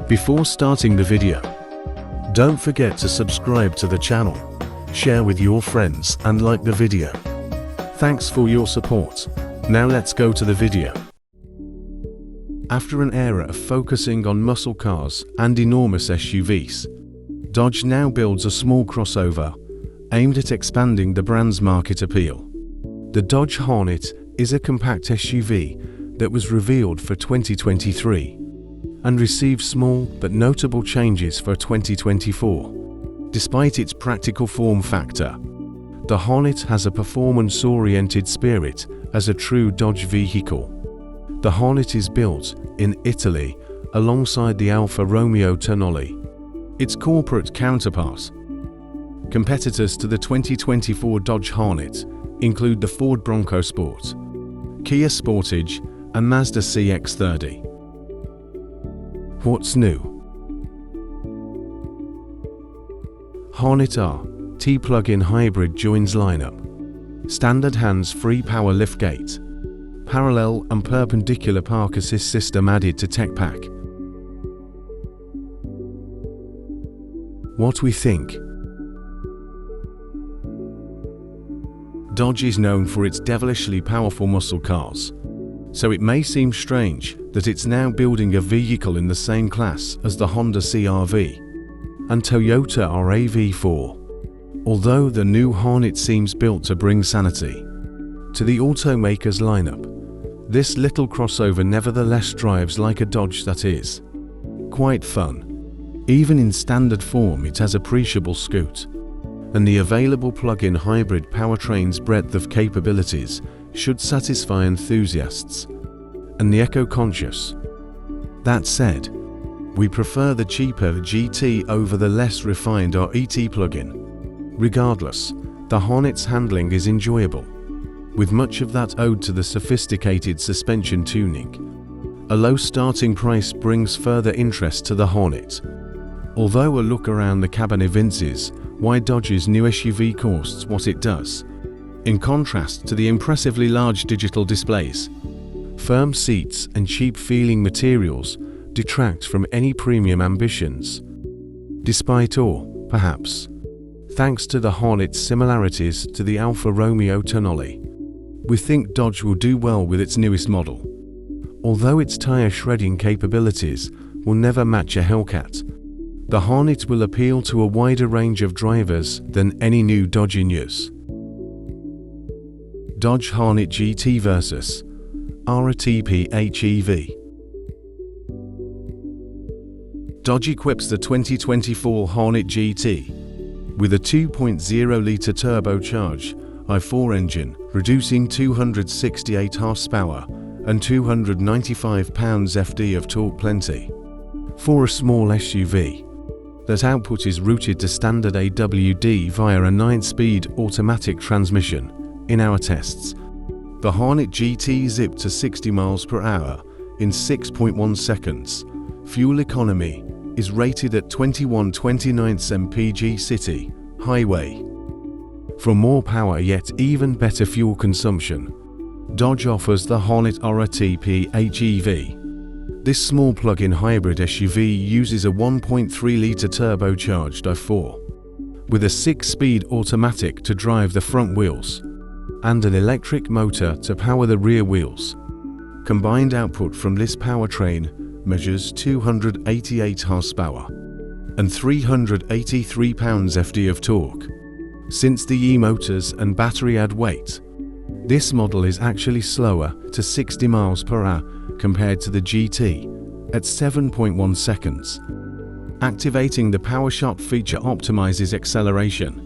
Before starting the video, don't forget to subscribe to the channel, share with your friends and like the video. Thanks for your support. Now let's go to the video. After an era of focusing on muscle cars and enormous SUVs, Dodge now builds a small crossover aimed at expanding the brand's market appeal. The Dodge Hornet is a compact SUV that was revealed for 2023 and received small but notable changes for 2024. Despite its practical form factor, the Hornet has a performance-oriented spirit as a true Dodge vehicle. The Hornet is built in Italy alongside the Alfa Romeo Tonale, its corporate counterpart. Competitors to the 2024 Dodge Hornet include the Ford Bronco Sport, Kia Sportage and Mazda CX-30. What's new? Hornet RT plug-in hybrid joins lineup. Standard hands-free power liftgate. Parallel and perpendicular park assist system added to tech pack. What we think? Dodge is known for its devilishly powerful muscle cars, so it may seem strange that it's now building a vehicle in the same class as the Honda CR-V and Toyota RAV4. Although the new Hornet seems built to bring sanity to the automaker's lineup, this little crossover nevertheless drives like a Dodge that is quite fun. Even in standard form, it has appreciable scoot, and the available plug-in hybrid powertrain's breadth of capabilities should satisfy enthusiasts and the eco-conscious. That said, we prefer the cheaper GT over the less refined RET plug-in. Regardless, the Hornet's handling is enjoyable, with much of that owed to the sophisticated suspension tuning. A low starting price brings further interest to the Hornet, although a look around the cabin evinces why Dodge's new SUV costs what it does. In contrast to the impressively large digital displays, firm seats and cheap-feeling materials detract from any premium ambitions. Despite all, perhaps, thanks to the Hornet's similarities to the Alfa Romeo Tonale, we think Dodge will do well with its newest model. Although its tire shredding capabilities will never match a Hellcat, the Hornet will appeal to a wider range of drivers than any new Dodge in use. Dodge Hornet GT vs. RT PHEV. Dodge equips the 2024 Hornet GT with a 2.0-litre turbocharged i4 engine, producing 268 horsepower and 295 pounds-ft of torque plenty. For a small SUV, that output is routed to standard AWD via a 9-speed automatic transmission. In our tests, the Hornet GT zipped to 60 miles per hour in 6.1 seconds. Fuel economy is rated at 21/29 mpg city, highway. For more power yet even better fuel consumption, Dodge offers the Hornet RT PHEV. This small plug-in hybrid SUV uses a 1.3-litre turbocharged i4 with a 6-speed automatic to drive the front wheels and an electric motor to power the rear wheels. Combined output from this powertrain measures 288 horsepower and 383 pounds-ft of torque. Since the e-motors and battery add weight, this model is actually slower to 60 miles per hour compared to the GT at 7.1 seconds. Activating the PowerShot feature optimizes acceleration,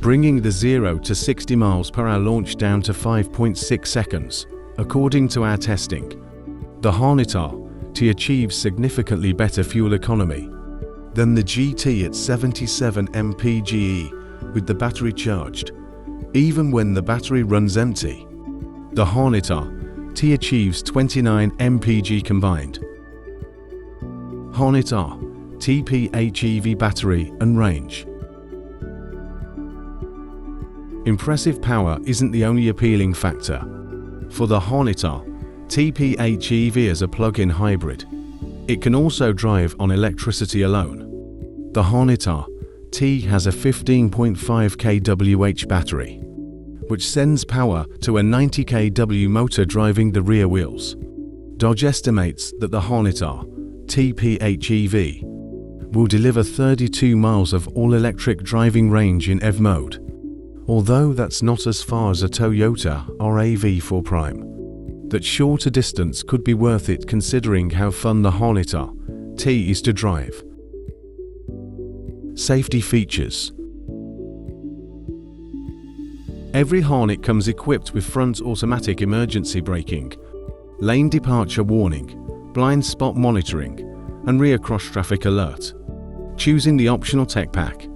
bringing the 0 to 60 miles per hour launch down to 5.6 seconds. According to our testing, the Hornet RT achieves significantly better fuel economy than the GT at 77 mpge with the battery charged. Even when the battery runs empty, the Hornet RT achieves 29 mpg combined. Hornet RT PHEV battery and range. Impressive power isn't the only appealing factor. For the Hornet RT PHEV as a plug-in hybrid, It can also drive on electricity alone. The Hornet RT has a 15.5 kWh battery, which sends power to a 90 kW motor driving the rear wheels. Dodge estimates that the Hornet RT PHEV will deliver 32 miles of all-electric driving range in EV mode, although that's not as far as a Toyota RAV4 Prime. That shorter distance could be worth it considering how fun the Hornet RT is to drive. Safety features. Every Hornet comes equipped with front automatic emergency braking, lane departure warning, blind spot monitoring, and rear cross-traffic alert. Choosing the optional tech pack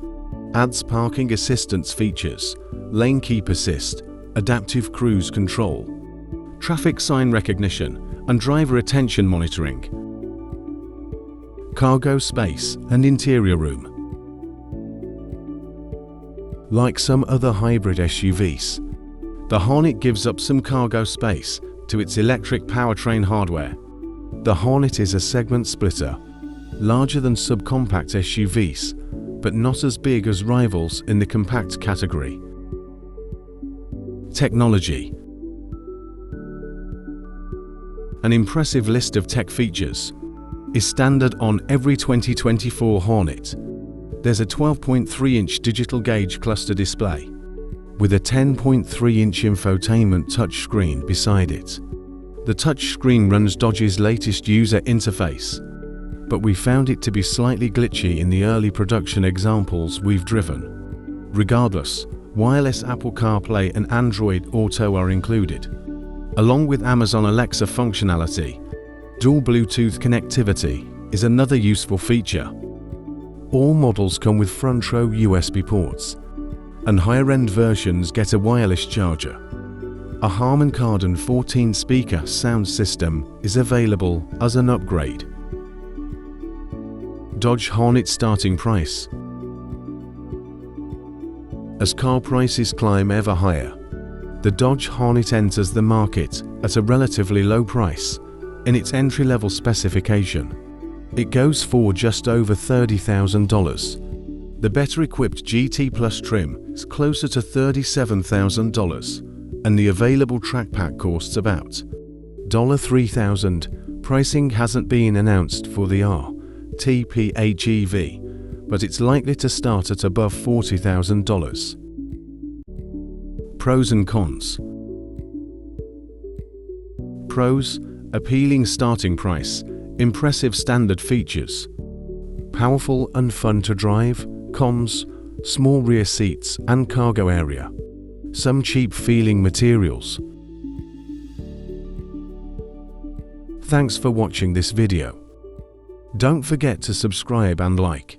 adds parking assistance features, lane keep assist, adaptive cruise control, traffic sign recognition, and driver attention monitoring. Cargo space and interior room. Like some other hybrid SUVs, the Hornet gives up some cargo space to its electric powertrain hardware. The Hornet is a segment splitter, larger than subcompact SUVs, but not as big as rivals in the compact category. Technology. An impressive list of tech features is standard on every 2024 Hornet. There's a 12.3-inch digital gauge cluster display with a 10.3-inch infotainment touchscreen beside it. The touchscreen runs Dodge's latest user interface, but we found it to be slightly glitchy in the early production examples we've driven. Regardless, wireless Apple CarPlay and Android Auto are included, along with Amazon Alexa functionality. Dual Bluetooth connectivity is another useful feature. All models come with front-row USB ports, and higher-end versions get a wireless charger. A Harman Kardon 14-speaker sound system is available as an upgrade. Dodge Hornet starting price. As car prices climb ever higher, the Dodge Hornet enters the market at a relatively low price in its entry-level specification. It goes for just over $30,000. The better-equipped GT Plus trim is closer to $37,000, and the available track pack costs about $3,000. Pricing hasn't been announced for the RT PHEV, but it's likely to start at above $40,000. Pros and cons. Pros: appealing starting price, impressive standard features, powerful and fun to drive. Cons: small rear seats and cargo area, some cheap-feeling materials. Thanks for watching this video. Don't forget to subscribe and like.